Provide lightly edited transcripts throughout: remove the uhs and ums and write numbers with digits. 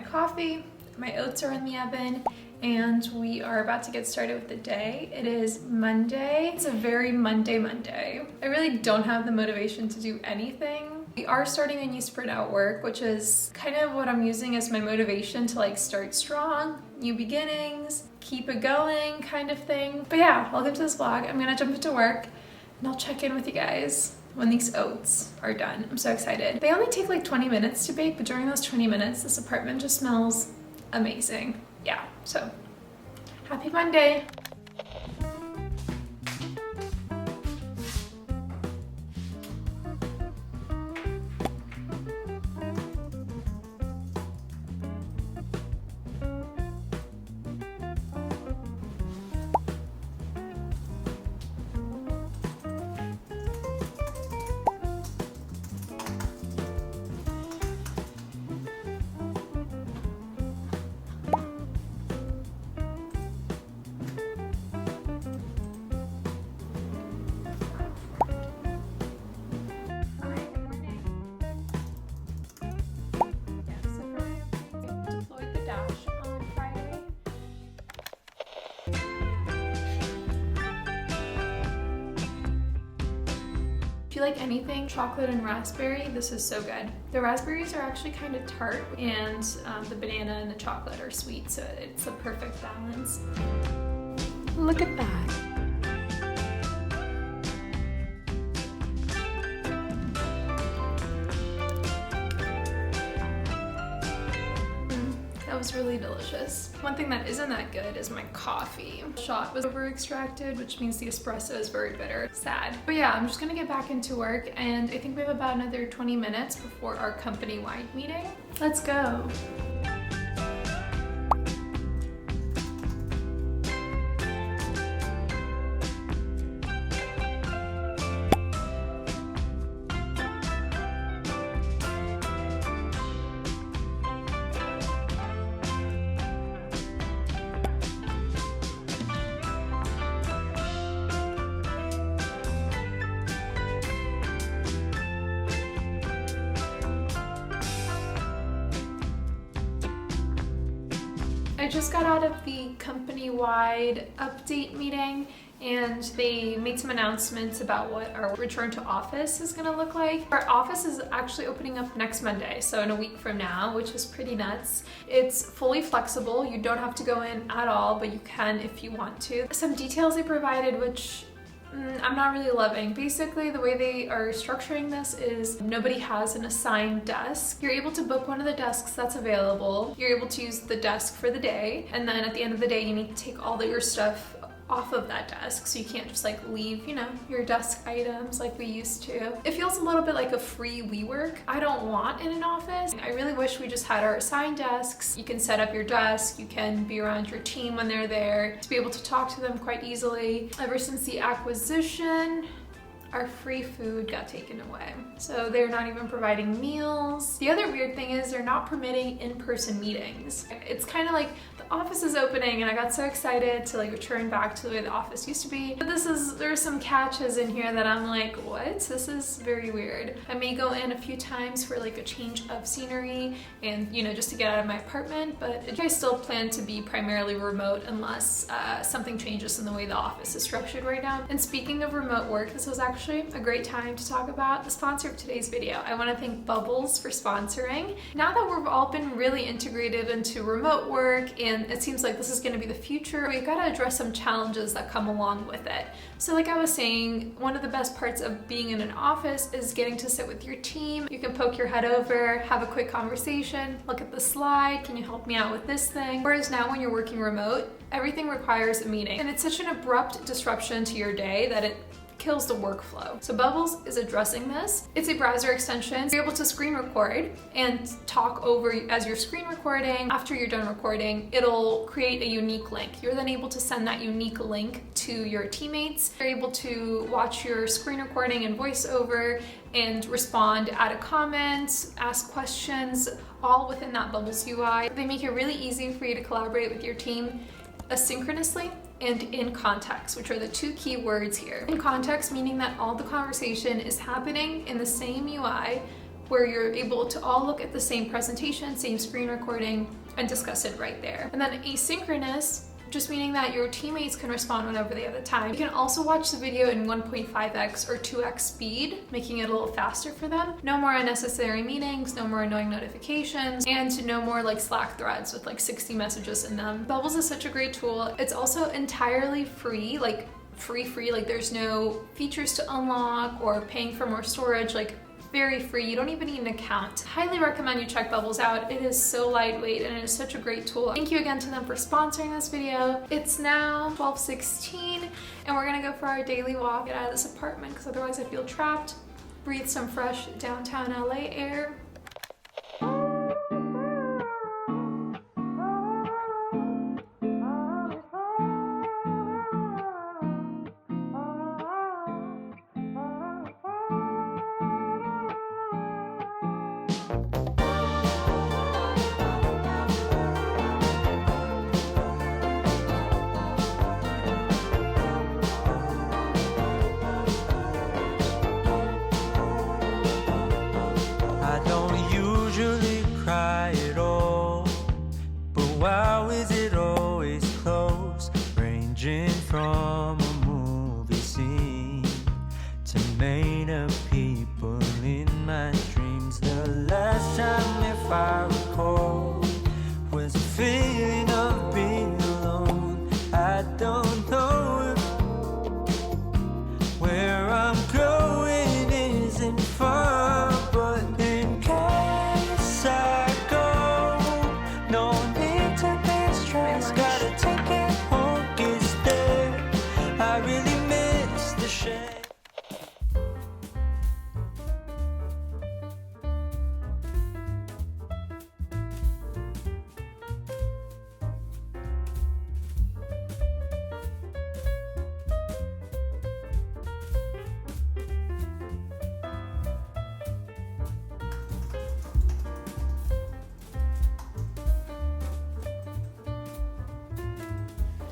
coffee, my oats are in the oven, and we are about to get started with the day. It is Monday. It's a very Monday. I really don't have the motivation to do anything. We are starting a new sprint at work, which is kind of what I'm using as my motivation to like start strong, new beginnings, keep it going kind of thing. But yeah, welcome to this vlog. I'm gonna jump into work and I'll check in with you guys when these oats are done. I'm so excited. They only take like 20 minutes to bake, but during those 20 minutes, this apartment just smells amazing. Yeah, so happy Monday. If you like anything chocolate and raspberry, this is so good. The raspberries are actually kind of tart, and the banana and the chocolate are sweet, so it's a perfect balance. Look at that. That was really delicious. One thing that isn't that good is my coffee. The shot was over extracted, which means the espresso is very bitter. Sad. But yeah, I'm just gonna get back into work, and I think we have about another 20 minutes before our company-wide meeting. Let's go. I just got out of the company-wide update meeting, and they made some announcements about what our return to office is gonna look like. Our office is actually opening up next Monday, so in a week from now, which is pretty nuts. It's fully flexible. You don't have to go in at all, but you can if you want to. Some details they provided, which I'm not really loving. Basically, the way they are structuring this is nobody has an assigned desk. You're able to book one of the desks that's available. You're able to use the desk for the day, and then at the end of the day, you need to take all of your stuff off of that desk, so you can't just like leave, you know, your desk items like we used to. It feels a little bit like a free WeWork. I don't want in an office. I really wish we just had our assigned desks. You can set up your desk, you can be around your team when they're there, to be able to talk to them quite easily. Ever since the acquisition, our free food got taken away. So they're not even providing meals. The other weird thing is they're not permitting in-person meetings. It's kind of like the office is opening and I got so excited to like return back to the way the office used to be. But there's some catches in here that I'm like, what? This is very weird. I may go in a few times for like a change of scenery and, you know, just to get out of my apartment, but I still plan to be primarily remote unless something changes in the way the office is structured right now. And speaking of remote work, this was actually a great time to talk about the sponsor of today's video. I want to thank Bubbles for sponsoring. Now that we've all been really integrated into remote work and it seems like this is going to be the future, we've got to address some challenges that come along with it. So like I was saying, one of the best parts of being in an office is getting to sit with your team. You can poke your head over, have a quick conversation, look at the slide, can you help me out with this thing? Whereas now when you're working remote, everything requires a meeting. And it's such an abrupt disruption to your day that it kills the workflow. So Bubbles is addressing this. It's a browser extension. You're able to screen record and talk over as you're screen recording. After you're done recording, it'll create a unique link. You're then able to send that unique link to your teammates. They're able to watch your screen recording and voiceover and respond, add a comment, ask questions, all within that Bubbles UI. They make it really easy for you to collaborate with your team asynchronously and in context, which are the two key words here. In context, meaning that all the conversation is happening in the same UI where you're able to all look at the same presentation, same screen recording, and discuss it right there. And then asynchronous, just meaning that your teammates can respond whenever they have the time. You can also watch the video in 1.5x or 2x speed, making it a little faster for them. No more unnecessary meetings, no more annoying notifications, and no more like Slack threads with like 60 messages in them. Bubbles is such a great tool. It's also entirely free, like free, like there's no features to unlock or paying for more storage, like very free. You don't even need an account. Highly recommend you check Bubbles out. It is so lightweight and it is such a great tool. Thank you again to them for sponsoring this video. It's now 12:16 and we're gonna go for our daily walk, get out of this apartment because otherwise I feel trapped. Breathe some fresh downtown LA air. Wow, is it always close, ranging from a movie scene to made up people in my dreams. The last time, if I recall, was a feeling of being alone. I don't know if where I'm going isn't far, but in case I go, no need to be stressed. Gotta take it home, is there. I really miss the shade.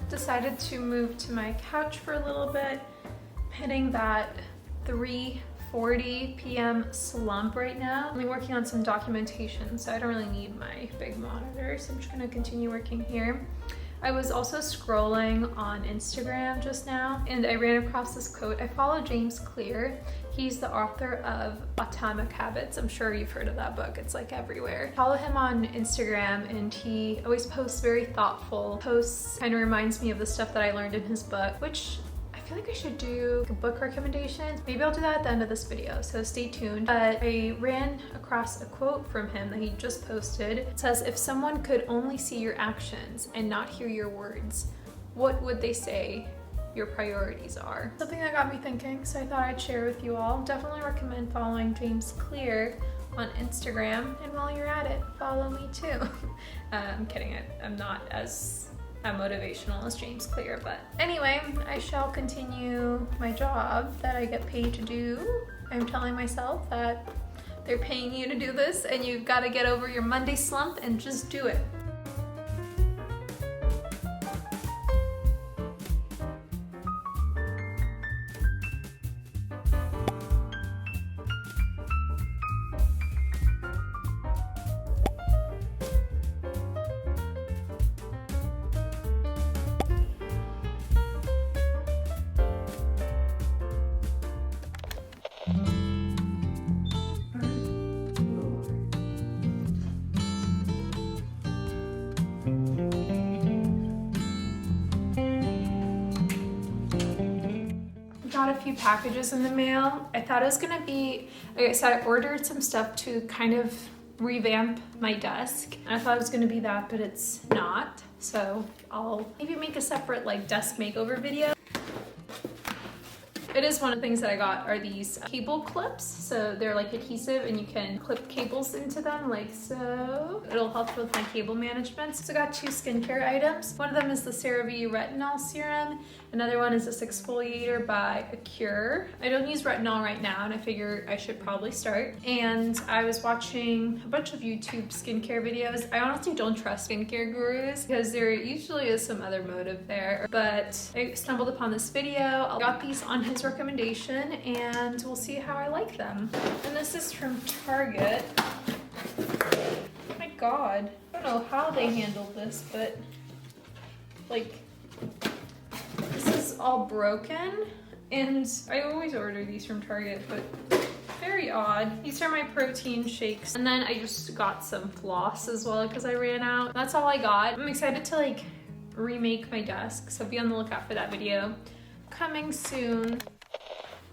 Decided to move to my couch for a little bit. I'm hitting that 3:40 p.m. slump right now. I'm working on some documentation, so I don't really need my big monitor, so I'm just gonna continue working here. I was also scrolling on Instagram just now, and I ran across this quote. I follow James Clear. He's the author of Atomic Habits. I'm sure you've heard of that book. It's like everywhere. Follow him on Instagram, and he always posts very thoughtful posts. Kind of reminds me of the stuff that I learned in his book, which I feel like I should do a book recommendations. Maybe I'll do that at the end of this video, so stay tuned. But I ran across a quote from him that he just posted. It says, "If someone could only see your actions and not hear your words, what would they say your priorities are?" Something that got me thinking, so I thought I'd share with you all. Definitely recommend following James Clear on Instagram, and while you're at it, follow me too. I'm kidding, I'm not as motivational as James Clear, but anyway, I shall continue my job that I get paid to do. I'm telling myself that they're paying you to do this, and you've got to get over your Monday slump and just do it. Got a few packages in the mail. I thought it was gonna be, like I said, I ordered some stuff to kind of revamp my desk. And I thought it was gonna be that, but it's not. So I'll maybe make a separate like desk makeover video. It is one of the things that I got are these cable clips. So they're like adhesive and you can clip cables into them like so. It'll help with my cable management. So I got 2 skincare items. One of them is the CeraVe Retinol Serum. Another one is this exfoliator by owrk. I don't use retinol right now and I figure I should probably start. And I was watching a bunch of YouTube skincare videos. I honestly don't trust skincare gurus because there usually is some other motive there. But I stumbled upon this video. I got these on his everyone's recommendation and we'll see how I like them. And this is from Target. Oh my god. I don't know how they handled this, but like, this is all broken. And I always order these from Target, but very odd. These are my protein shakes. And then I just got some floss as well because I ran out. That's all I got. I'm excited to like remake my desk, so be on the lookout for that video. Coming soon.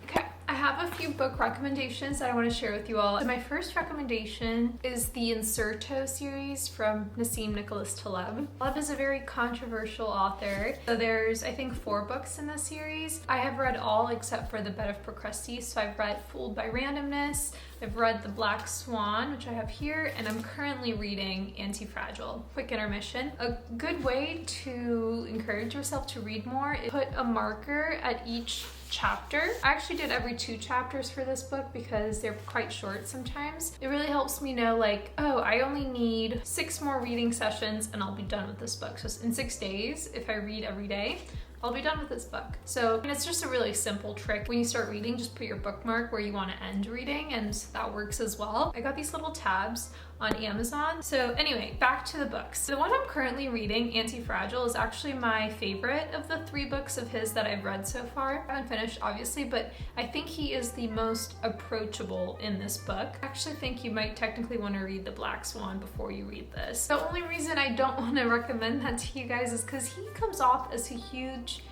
Okay, I have a few book recommendations that I want to share with you all. My first recommendation is the Inserto series from Nassim Nicholas Taleb. Taleb is a very controversial author. So there's, I think, 4 books in this series. I have read all except for The Bed of Procrustes. So I've read Fooled by Randomness, I've read The Black Swan, which I have here, and I'm currently reading Anti-Fragile. Quick intermission. A good way to encourage yourself to read more is put a marker at each chapter. I actually did every 2 chapters for this book because they're quite short sometimes. It really helps me know like, oh, I only need 6 more reading sessions and I'll be done with this book. So in 6 days, if I read every day, I'll be done with this book. So, and it's just a really simple trick. When you start reading, just put your bookmark where you want to end reading, and that works as well. I got these little tabs on Amazon. So anyway, back to the books. The one I'm currently reading, Anti-Fragile, is actually my favorite of the 3 books of his that I've read so far. I haven't finished, obviously, but I think he is the most approachable in this book. I actually think you might technically want to read The Black Swan before you read this. The only reason I don't want to recommend that to you guys is because he comes off as a huge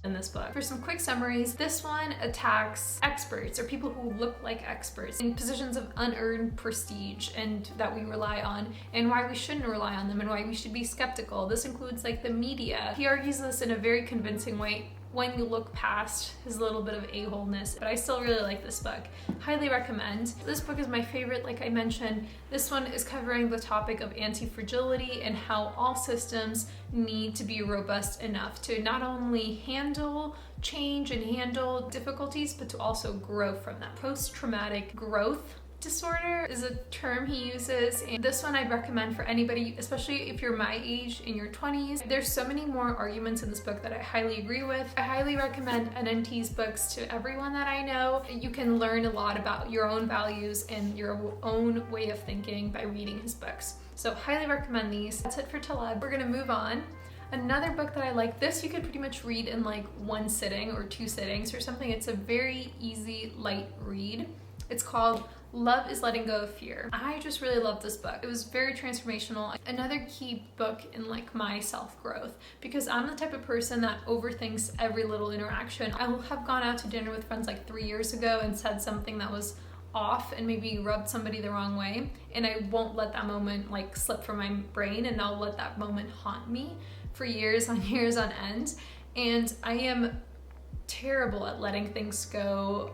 in this book. For some quick summaries, this one attacks experts or people who look like experts in positions of unearned prestige and that we rely on, and why we shouldn't rely on them and why we should be skeptical. This includes like the media. He argues this in a very convincing way when you look past his little bit of a-holeness, but I still really like this book. Highly recommend. This book is my favorite, like I mentioned. This one is covering the topic of anti-fragility and how all systems need to be robust enough to not only handle change and handle difficulties, but to also grow from that. Post-traumatic growth disorder is a term he uses, and this one I'd recommend for anybody, especially if you're my age, in your 20s. There's so many more arguments in this book that I highly agree with. I highly recommend NNT's books to everyone that I know. You can learn a lot about your own values and your own way of thinking by reading his books. So highly recommend these. That's it for Taleb. We're gonna move on. Another book that I like, this you could pretty much read in like 1 sitting or 2 sittings or something. It's a very easy, light read. It's called Love is Letting Go of Fear. I just really love this book. It was very transformational. Another key book in like my self-growth, because I'm the type of person that overthinks every little interaction. I will have gone out to dinner with friends like 3 years ago and said something that was off and maybe rubbed somebody the wrong way, and I won't let that moment like slip from my brain, and I'll let that moment haunt me for years on end. And I am terrible at letting things go.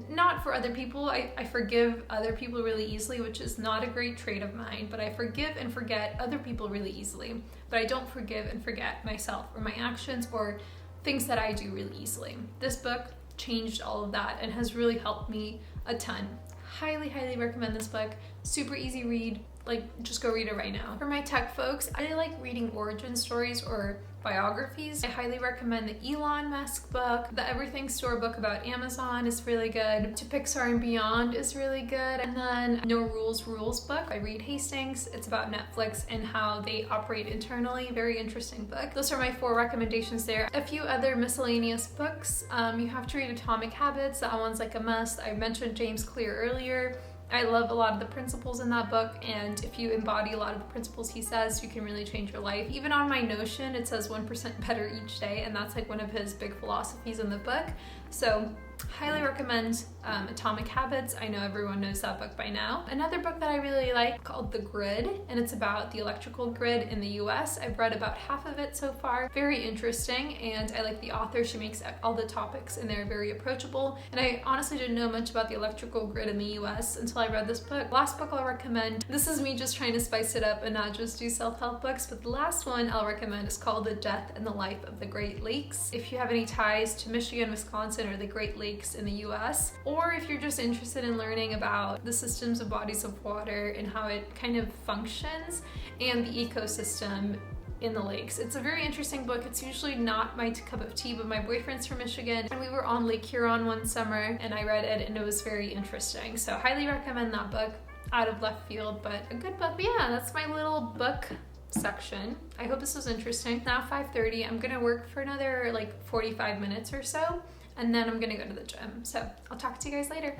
Not for other people. I forgive other people really easily, which is not a great trait of mine, but I forgive and forget other people really easily. But I don't forgive and forget myself or my actions or things that I do really easily. This book changed all of that and has really helped me a ton. Highly, highly recommend this book. Super easy read. Like, just go read it right now. For my tech folks, I like reading origin stories or biographies. I highly recommend the Elon Musk book. The Everything Store book about Amazon is really good. To Pixar and Beyond is really good. And then No Rules Rules book by Reed Hastings. It's about Netflix and how they operate internally. Very interesting book. Those are my 4 recommendations there. A few other miscellaneous books. You have to read Atomic Habits. That one's like a must. I mentioned James Clear earlier. I love a lot of the principles in that book, and if you embody a lot of the principles he says, you can really change your life. Even on my Notion, it says 1% better each day, and that's like one of his big philosophies in the book. So highly recommend Atomic Habits. I know everyone knows that book by now. Another book that I really like called The Grid, and it's about the electrical grid in the US. I've read about half of it so far. Very interesting, and I like the author. She makes all the topics in there very approachable, and I honestly didn't know much about the electrical grid in the US until I read this book. Last book I'll recommend, this is me just trying to spice it up and not just do self-help books, but the last one I'll recommend is called The Death and the Life of the Great Lakes. If you have any ties to Michigan, Wisconsin, or the Great Lakes in the US, or if you're just interested in learning about the systems of bodies of water and how it kind of functions and the ecosystem in the lakes. It's a very interesting book. It's usually not my cup of tea, but my boyfriend's from Michigan and we were on Lake Huron one summer and I read it and it was very interesting. So highly recommend that book. Out of left field, but a good book. But yeah, that's my little book section. I hope this was interesting. Now 5:30, I'm gonna work for another like 45 minutes or so and then I'm gonna go to the gym. So I'll talk to you guys later.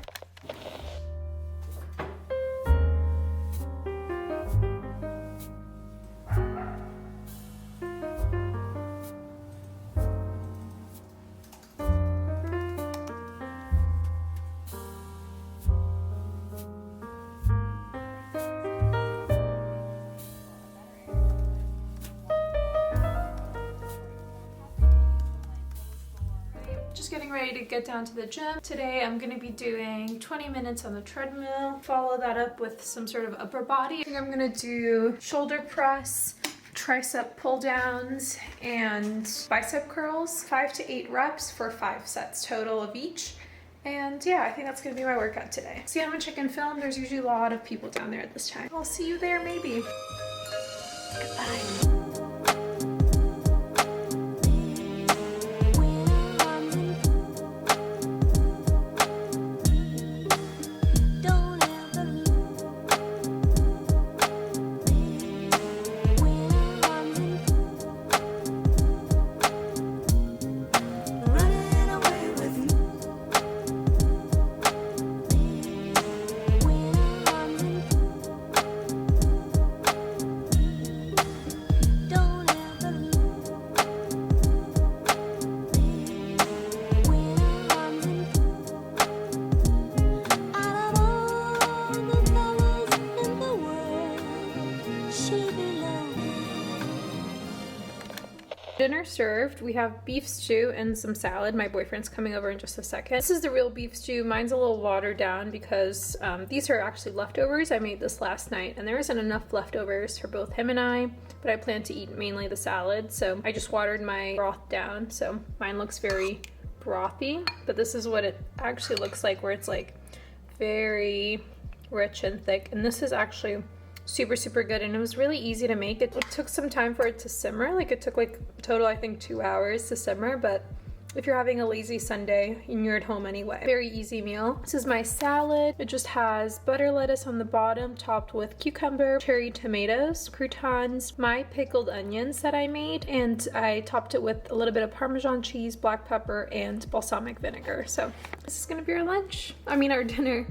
Getting ready to get down to the gym. Today I'm going to be doing 20 minutes on the treadmill. Follow that up with some sort of upper body. I think I'm going to do shoulder press, tricep pull downs, and bicep curls. 5 to 8 reps for 5 sets total of each. And yeah, I think that's going to be my workout today. See, I'm a chicken film. There's usually a lot of people down there at this time. I'll see you there maybe. Goodbye. Dinner served. We have beef stew and some salad. My boyfriend's coming over in just a second. This is the real beef stew. Mine's a little watered down because these are actually leftovers. I made this last night and there isn't enough leftovers for both him and I, but I plan to eat mainly the salad. So I just watered my broth down. So mine looks very brothy, but this is what it actually looks like, where it's like very rich and thick. And this is actually super good and it was really easy to make. It took some time for it to simmer. Like it took like total I think 2 hours to simmer, but if you're having a lazy Sunday and you're at home anyway, very easy meal. This is my salad. It just has butter lettuce on the bottom topped with cucumber, cherry tomatoes, croutons, my pickled onions that I made, and I topped it with a little bit of Parmesan cheese, black pepper, and balsamic vinegar. So this is gonna be our lunch. I mean our dinner.